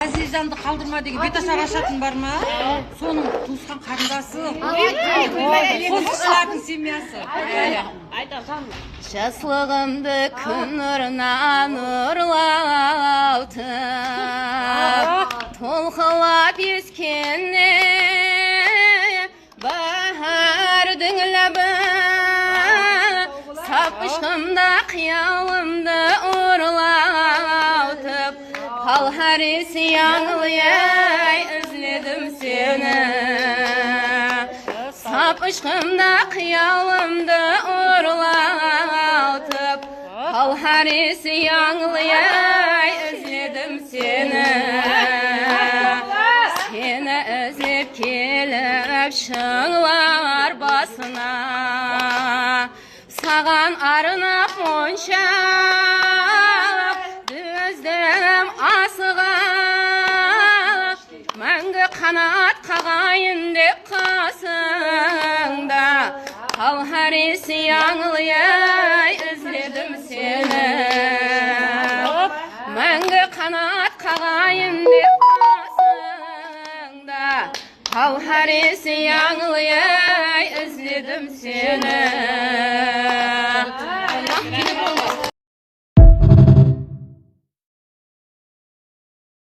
Azizanды қалдырма деген беташар ашатын бар ма? Соның туысқан қарындасы. Қосқылардың семьясы. Жаслығымды күн нұрына нұрлатып, толқылап ескенне бәрдің ләбі, сапышқымда қиялымды ұрлатып, қал харис яңылай үзледім сені. Сапышқымда қиялымды ұрлатып, қал харис яңылай үзледім сені. Сені іздеп келіп шыңлар басына, саған арнап моншақ düzdüm asığa, мәңгі қанат қағайын деп қасыңда, қал харис яңылай үзледім сені. Мәңгі қанат қағайын деп қасыңда, қал харис яңылай үзледім сені.